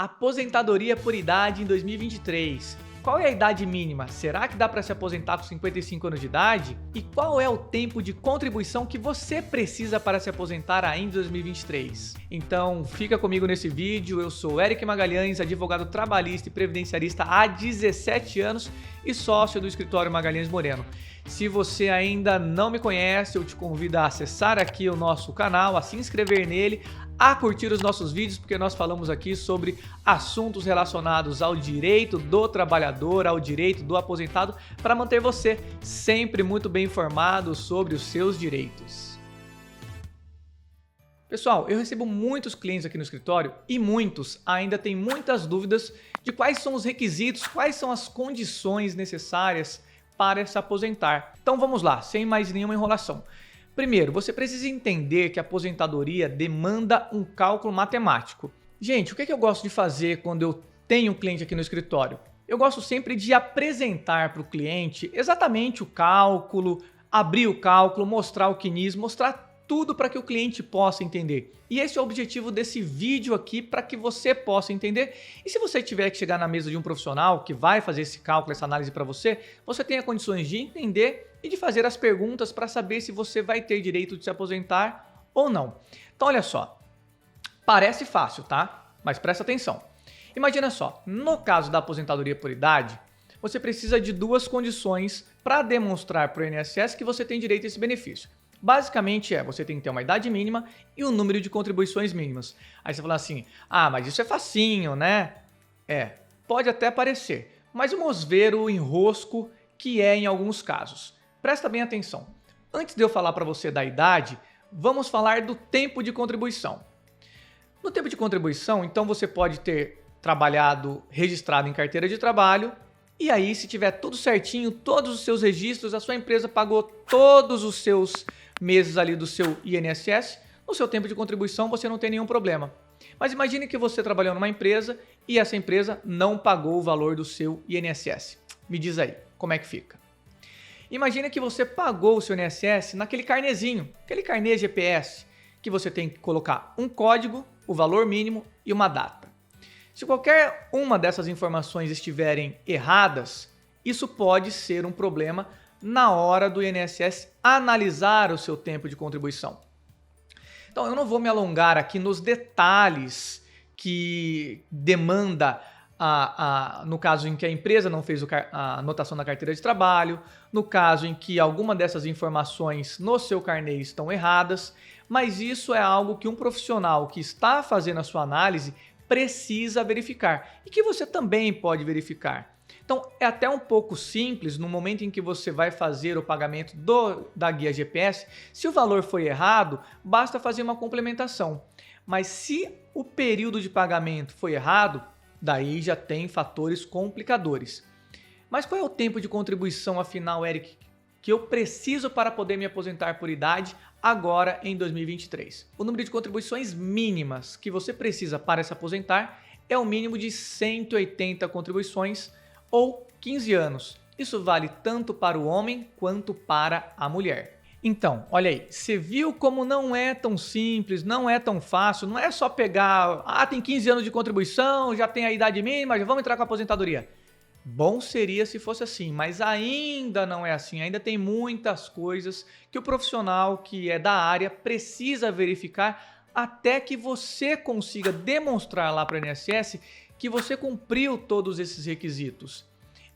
Aposentadoria por idade em 2023. Qual é a idade mínima? Será que dá para se aposentar com 55 anos de idade? E qual é o tempo de contribuição que você precisa para se aposentar ainda em 2023? Então, fica comigo nesse vídeo. Eu sou Eric Magalhães, advogado trabalhista e previdenciarista há 17 anos e sócio do escritório Magalhães Moreno. Se você ainda não me conhece, eu te convido a acessar aqui o nosso canal, a se inscrever nele, a curtir os nossos vídeos, porque nós falamos aqui sobre assuntos relacionados ao direito do trabalhador, ao direito do aposentado, para manter você sempre muito bem informado sobre os seus direitos. Pessoal, eu recebo muitos clientes aqui no escritório e muitos ainda têm muitas dúvidas de quais são os requisitos, quais são as condições necessárias para se aposentar. Então vamos lá, sem mais nenhuma enrolação. Primeiro, você precisa entender que a aposentadoria demanda um cálculo matemático. Gente, o que eu gosto de fazer quando eu tenho um cliente aqui no escritório? Eu gosto sempre de apresentar para o cliente exatamente o cálculo, abrir o cálculo, mostrar o CNIS, mostrar tudo para que o cliente possa entender. E esse é o objetivo desse vídeo aqui, para que você possa entender. E se você tiver que chegar na mesa de um profissional que vai fazer esse cálculo, essa análise para você, você tenha condições de entender e de fazer as perguntas para saber se você vai ter direito de se aposentar ou não. Então olha só, parece fácil, tá? Mas presta atenção. Imagina só, no caso da aposentadoria por idade, você precisa de duas condições para demonstrar para o INSS que você tem direito a esse benefício. Basicamente você tem que ter uma idade mínima e um número de contribuições mínimas. Aí você fala assim, mas isso é facinho, né? Pode até parecer, mas vamos ver o enrosco que é em alguns casos. Presta bem atenção. Antes de eu falar para você da idade, vamos falar do tempo de contribuição. No tempo de contribuição, então você pode ter trabalhado registrado em carteira de trabalho, e aí se tiver tudo certinho, todos os seus registros, a sua empresa pagou todos os seus meses ali do seu INSS, no seu tempo de contribuição você não tem nenhum problema. Mas imagine que você trabalhou numa empresa e essa empresa não pagou o valor do seu INSS. Me diz aí, como é que fica? Imagina que você pagou o seu INSS naquele carnezinho, aquele carnê GPS, que você tem que colocar um código, o valor mínimo e uma data. Se qualquer uma dessas informações estiverem erradas, isso pode ser um problema na hora do INSS analisar o seu tempo de contribuição. Então eu não vou me alongar aqui nos detalhes que demanda no caso em que a empresa não fez a anotação na carteira de trabalho, no caso em que alguma dessas informações no seu carnê estão erradas, mas isso é algo que um profissional que está fazendo a sua análise precisa verificar e que você também pode verificar. Então é até um pouco simples no momento em que você vai fazer o pagamento da guia GPS, se o valor foi errado, basta fazer uma complementação. Mas se o período de pagamento foi errado, daí já tem fatores complicadores. Mas qual é o tempo de contribuição, afinal, Eric, que eu preciso para poder me aposentar por idade agora em 2023? O número de contribuições mínimas que você precisa para se aposentar é o mínimo de 180 contribuições ou 15 anos. Isso vale tanto para o homem quanto para a mulher. Então, olha aí, você viu como não é tão simples, não é tão fácil, não é só pegar, tem 15 anos de contribuição, já tem a idade mínima, já vamos entrar com a aposentadoria. Bom seria se fosse assim, mas ainda não é assim, ainda tem muitas coisas que o profissional que é da área precisa verificar até que você consiga demonstrar lá para o INSS que você cumpriu todos esses requisitos.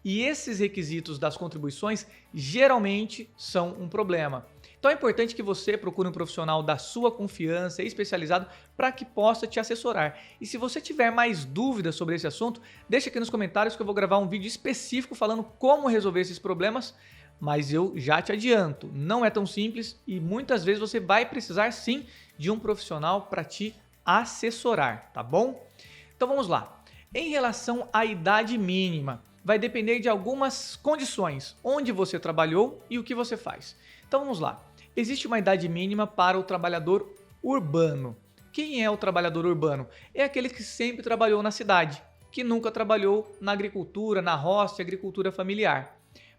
E esses requisitos das contribuições geralmente são um problema. Então é importante que você procure um profissional da sua confiança e especializado para que possa te assessorar. E se você tiver mais dúvidas sobre esse assunto, deixa aqui nos comentários que eu vou gravar um vídeo específico falando como resolver esses problemas, mas eu já te adianto, não é tão simples e muitas vezes você vai precisar sim de um profissional para te assessorar, tá bom? Então vamos lá. Em relação à idade mínima, vai depender de algumas condições, onde você trabalhou e o que você faz. Então vamos lá. Existe uma idade mínima para o trabalhador urbano. Quem é o trabalhador urbano? É aquele que sempre trabalhou na cidade, que nunca trabalhou na agricultura, na roça e agricultura familiar.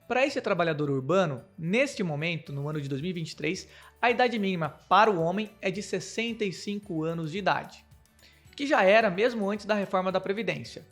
Para esse trabalhador urbano, neste momento, no ano de 2023, a idade mínima para o homem é de 65 anos de idade. que já era mesmo antes da reforma da Previdência.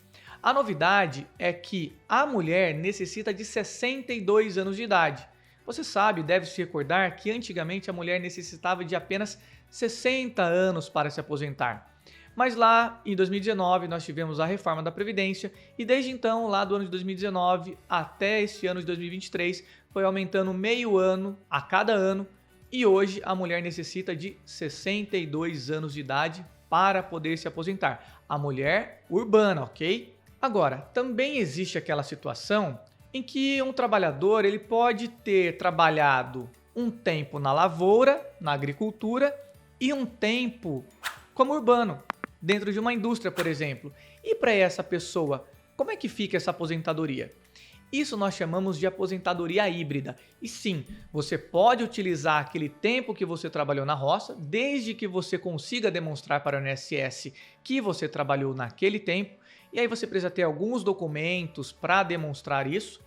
A novidade é que a mulher necessita de 62 anos de idade. Você sabe, deve se recordar que antigamente a mulher necessitava de apenas 60 anos para se aposentar. Mas lá em 2019 nós tivemos a reforma da Previdência e desde então, lá do ano de 2019 até esse ano de 2023, foi aumentando meio ano a cada ano e hoje a mulher necessita de 62 anos de idade para poder se aposentar. A mulher urbana, ok? Agora, também existe aquela situação em que um trabalhador ele pode ter trabalhado um tempo na lavoura, na agricultura e um tempo como urbano, dentro de uma indústria, por exemplo. E para essa pessoa, como é que fica essa aposentadoria? Isso nós chamamos de aposentadoria híbrida. E sim, você pode utilizar aquele tempo que você trabalhou na roça, desde que você consiga demonstrar para o INSS que você trabalhou naquele tempo, e aí você precisa ter alguns documentos para demonstrar isso,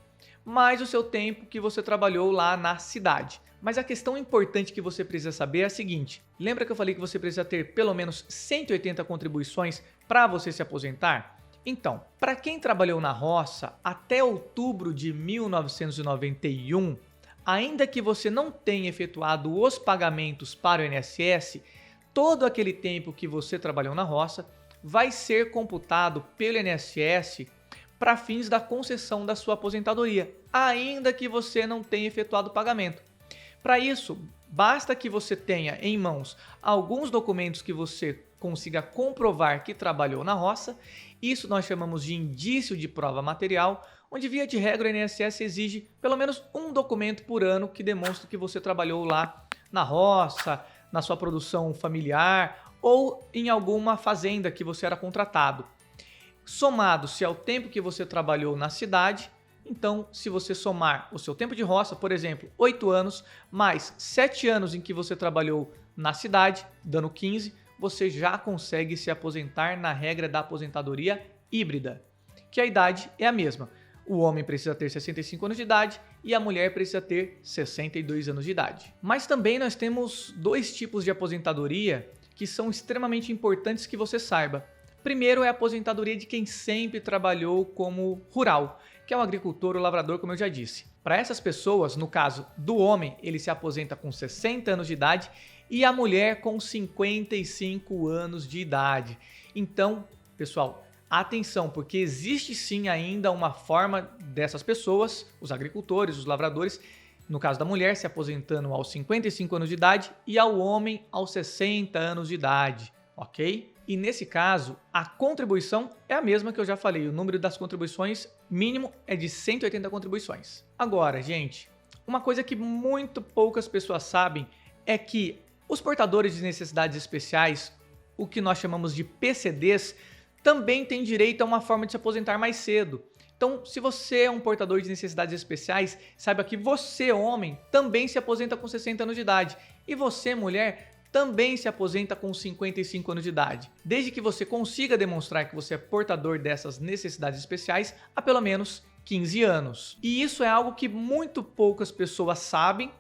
mais o seu tempo que você trabalhou lá na cidade. Mas a questão importante que você precisa saber é a seguinte: lembra que eu falei que você precisa ter pelo menos 180 contribuições para você se aposentar? Então, para quem trabalhou na roça até outubro de 1991, ainda que você não tenha efetuado os pagamentos para o INSS, todo aquele tempo que você trabalhou na roça vai ser computado pelo INSS para fins da concessão da sua aposentadoria, ainda que você não tenha efetuado o pagamento. Para isso, basta que você tenha em mãos alguns documentos que você consiga comprovar que trabalhou na roça. Isso nós chamamos de indício de prova material, onde via de regra o INSS exige pelo menos um documento por ano que demonstre que você trabalhou lá na roça, na sua produção familiar ou em alguma fazenda que você era contratado. Somado-se ao tempo que você trabalhou na cidade, então se você somar o seu tempo de roça, por exemplo, 8 anos, mais 7 anos em que você trabalhou na cidade, dando 15, você já consegue se aposentar na regra da aposentadoria híbrida, que a idade é a mesma. O homem precisa ter 65 anos de idade e a mulher precisa ter 62 anos de idade. Mas também nós temos dois tipos de aposentadoria que são extremamente importantes que você saiba. Primeiro é a aposentadoria de quem sempre trabalhou como rural, que é o agricultor ou lavrador, como eu já disse. Para essas pessoas, no caso do homem, ele se aposenta com 60 anos de idade e a mulher com 55 anos de idade. Então, pessoal, atenção, porque existe sim ainda uma forma dessas pessoas, os agricultores, os lavradores, no caso da mulher, se aposentando aos 55 anos de idade e ao homem aos 60 anos de idade, ok? E nesse caso, a contribuição é a mesma que eu já falei, o número das contribuições mínimo é de 180 contribuições. Agora, gente, uma coisa que muito poucas pessoas sabem é que os portadores de necessidades especiais, o que nós chamamos de PCDs, também têm direito a uma forma de se aposentar mais cedo. Então, se você é um portador de necessidades especiais, saiba que você, homem, também se aposenta com 60 anos de idade. E você, mulher, também se aposenta com 55 anos de idade. Desde que você consiga demonstrar que você é portador dessas necessidades especiais há pelo menos 15 anos. E isso é algo que muito poucas pessoas sabem.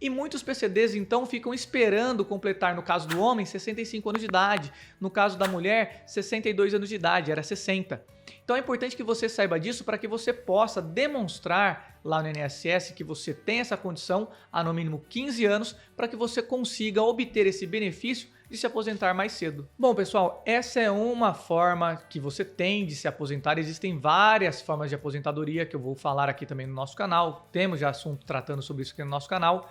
E muitos PCDs, então, ficam esperando completar, no caso do homem, 65 anos de idade. No caso da mulher, 62 anos de idade, era 60. Então é importante que você saiba disso para que você possa demonstrar lá no INSS que você tem essa condição há no mínimo 15 anos para que você consiga obter esse benefício de se aposentar mais cedo. Bom, pessoal, essa é uma forma que você tem de se aposentar. Existem várias formas de aposentadoria que eu vou falar aqui também no nosso canal. Temos já assunto tratando sobre isso aqui no nosso canal.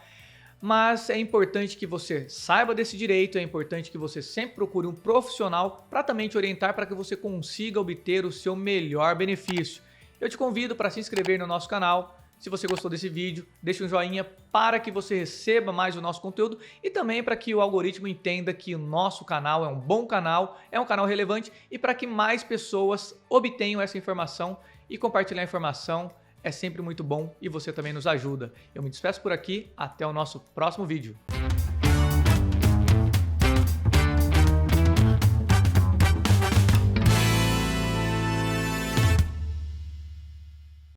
Mas é importante que você saiba desse direito, é importante que você sempre procure um profissional para também te orientar para que você consiga obter o seu melhor benefício. Eu te convido para se inscrever no nosso canal. Se você gostou desse vídeo, deixe um joinha para que você receba mais o nosso conteúdo e também para que o algoritmo entenda que o nosso canal é um bom canal, é um canal relevante e para que mais pessoas obtenham essa informação e compartilhar a informação. É sempre muito bom e você também nos ajuda. Eu me despeço por aqui, até o nosso próximo vídeo.